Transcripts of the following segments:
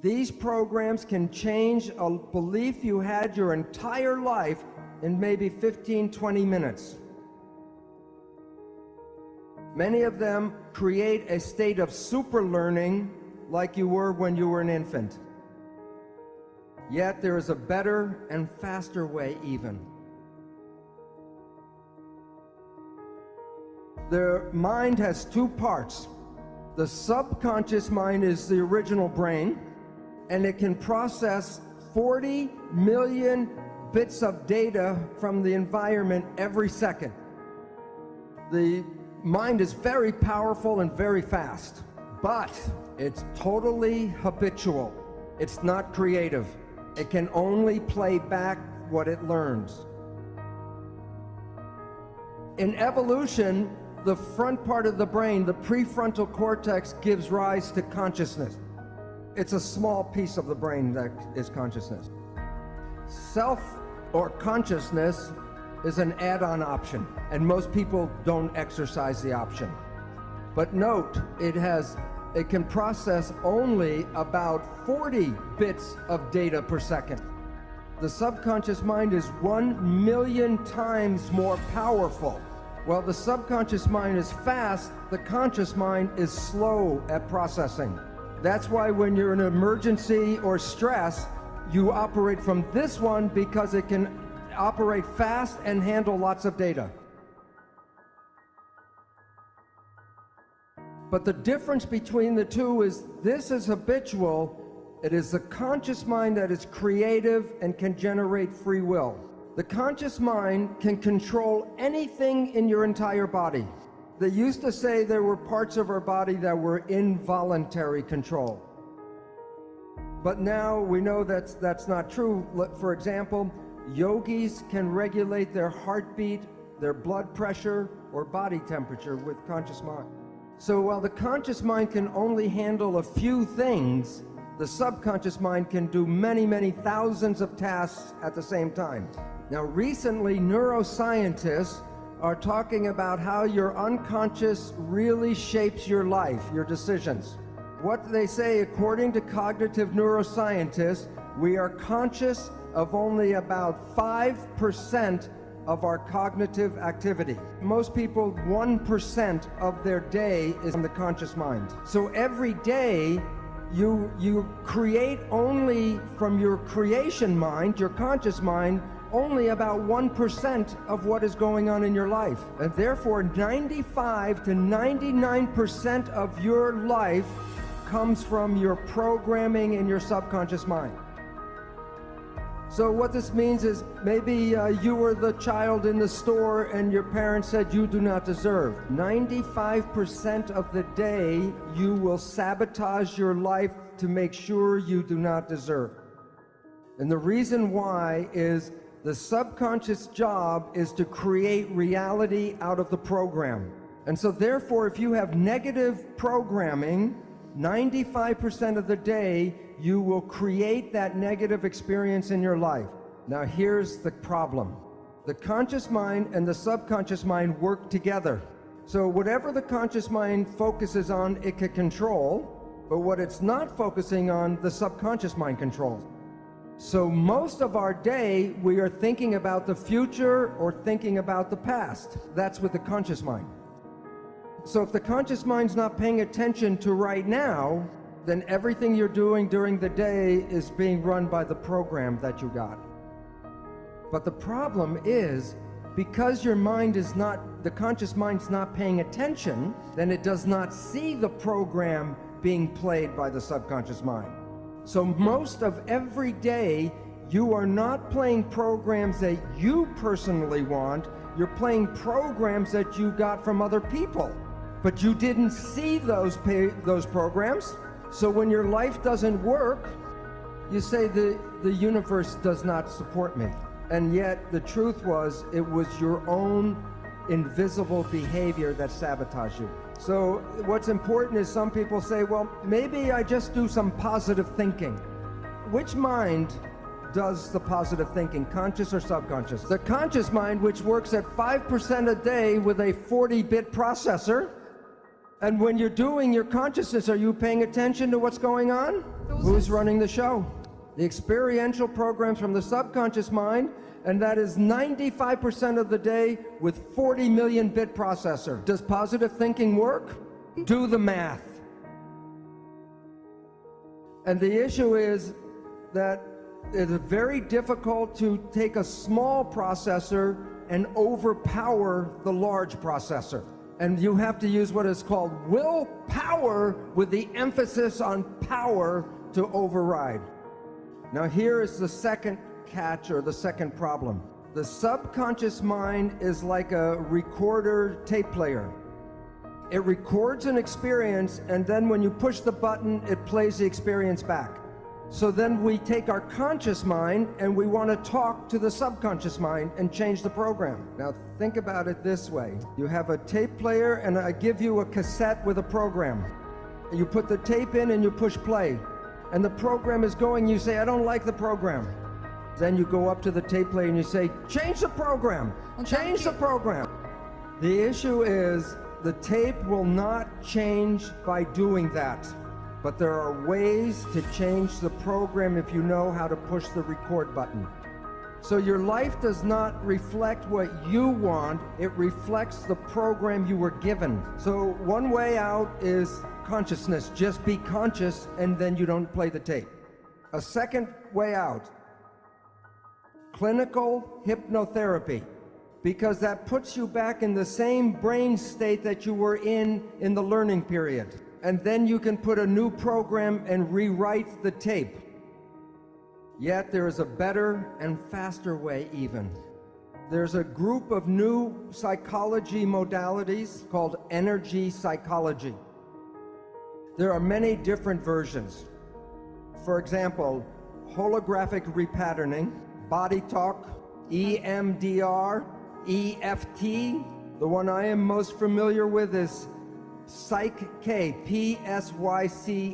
These programs can change a belief you had your entire life in maybe 15, 20 minutes. Many of them create a state of super learning like you were when you were an infant. Yet there is a better and faster way even. The mind has two parts. The subconscious mind is the original brain, and it can process 40 million bits of data from the environment every second. The mind is very powerful and very fast, but it's totally habitual. It's not creative. It can only play back what it learns. In evolution, the front part of the brain, the prefrontal cortex, gives rise to consciousness. It's a small piece of the brain that is consciousness. Self or consciousness is an add-on option, and most people don't exercise the option. But note, it can process only about 40 bits of data per second. The subconscious mind is 1 million times more powerful. While the subconscious mind is fast, the conscious mind is slow at processing. That's why when you're in an emergency or stress, you operate from this one, because it can operate fast and handle lots of data. But the difference between the two is this is habitual. It is the conscious mind that is creative and can generate free will. The conscious mind can control anything in your entire body. They used to say there were parts of our body that were involuntary control. But now we know that's not true. For example, yogis can regulate their heartbeat, their blood pressure, or body temperature with conscious mind. So while the conscious mind can only handle a few things, the subconscious mind can do many, many thousands of tasks at the same time. Now, recently, neuroscientists are talking about how your unconscious really shapes your life, your decisions. What they say, according to cognitive neuroscientists, we are conscious of only about 5% of our cognitive activity. Most people, 1% of their day is in the conscious mind. So every day, you create only from your creation mind, your conscious mind, only about 1% of what is going on in your life. And therefore, 95 to 99% of your life comes from your programming in your subconscious mind. So what this means is maybe you were the child in the store and your parents said you do not deserve. 95% of the day you will sabotage your life to make sure you do not deserve. And the reason why is the subconscious job is to create reality out of the program. And so therefore, if you have negative programming, 95% of the day, you will create that negative experience in your life. Now here's the problem. The conscious mind and the subconscious mind work together. So whatever the conscious mind focuses on, it can control, but what it's not focusing on, the subconscious mind controls. So most of our day, we are thinking about the future or thinking about the past. That's with the conscious mind. So if the conscious mind's not paying attention to right now, then everything you're doing during the day is being run by the program that you got. But the problem is, because your mind is not, the conscious mind's not paying attention, then it does not see the program being played by the subconscious mind. So most of every day, you are not playing programs that you personally want, you're playing programs that you got from other people. But you didn't see those programs, so when your life doesn't work, you say the universe does not support me. And yet the truth was, it was your own invisible behavior that sabotaged you. So what's important is some people say, well, maybe I just do some positive thinking. Which mind does the positive thinking, conscious or subconscious? The conscious mind, which works at 5% a day with a 40-bit processor, And when you're doing your consciousness, are you paying attention to what's going on? Who's running the show? The experiential programs from the subconscious mind, and that is 95% of the day with 40 million bit processor. Does positive thinking work? Do the math. And the issue is that it is very difficult to take a small processor and overpower the large processor. And you have to use what is called willpower with the emphasis on power to override. Now here is the second catch, or the second problem. The subconscious mind is like a recorder tape player. It records an experience, and then when you push the button, it plays the experience back. So then we take our conscious mind and we want to talk to the subconscious mind and change the program. Now think about it this way. You have a tape player and I give you a cassette with a program. You put the tape in and you push play. And the program is going, you say, I don't like the program. Then you go up to the tape player and you say, change the program, change the program. The issue is the tape will not change by doing that. But there are ways to change the program if you know how to push the record button. So your life does not reflect what you want, it reflects the program you were given. So one way out is consciousness. Just be conscious and then you don't play the tape. A second way out, clinical hypnotherapy, because that puts you back in the same brain state that you were in the learning period. And then you can put a new program and rewrite the tape. Yet there is a better and faster way even. There's a group of new psychology modalities called energy psychology. There are many different versions. For example, holographic repatterning, body talk, EMDR, EFT. The one I am most familiar with is PSYCH-K, PSYCH-K.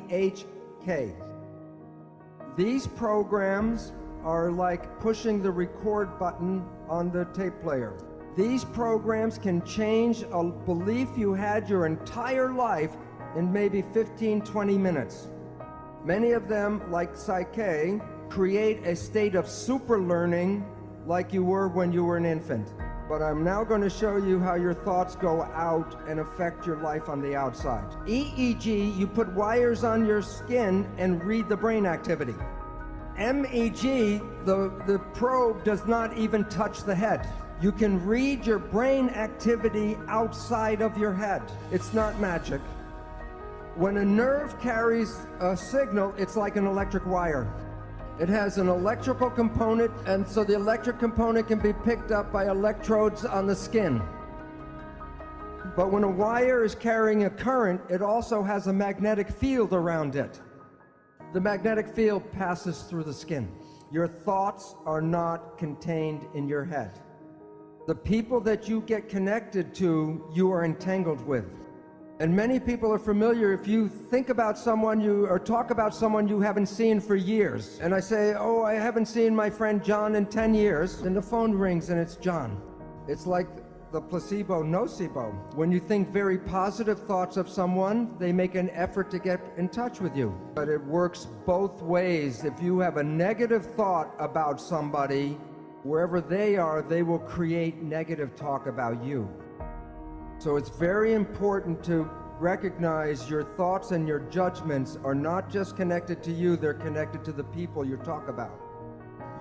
These programs are like pushing the record button on the tape player. These programs can change a belief you had your entire life in maybe 15-20 minutes. Many of them, like PSYCH-K, create a state of super learning like you were when you were an infant. But I'm now going to show you how your thoughts go out and affect your life on the outside. EEG, you put wires on your skin and read the brain activity. MEG, the probe does not even touch the head. You can read your brain activity outside of your head. It's not magic. When a nerve carries a signal, it's like an electric wire. It has an electrical component, and so the electric component can be picked up by electrodes on the skin. But when a wire is carrying a current, it also has a magnetic field around it. The magnetic field passes through the skin. Your thoughts are not contained in your head. The people that you get connected to, you are entangled with. And many people are familiar, if you think about someone or talk about someone you haven't seen for years, and I say, oh, I haven't seen my friend John in 10 years, and the phone rings and it's John. It's like the placebo-nocebo. When you think very positive thoughts of someone, they make an effort to get in touch with you. But it works both ways. If you have a negative thought about somebody, wherever they are, they will create negative talk about you. So it's very important to recognize your thoughts and your judgments are not just connected to you, they're connected to the people you talk about.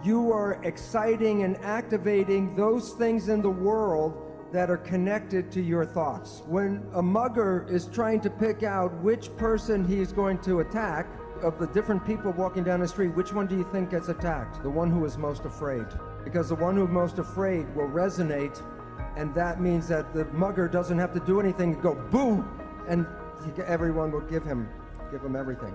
You are exciting and activating those things in the world that are connected to your thoughts. When a mugger is trying to pick out which person he's going to attack, of the different people walking down the street, which one do you think gets attacked? The one who is most afraid. Because the one who's most afraid will resonate, and that means that the mugger doesn't have to do anything, go boo, and everyone will give him everything.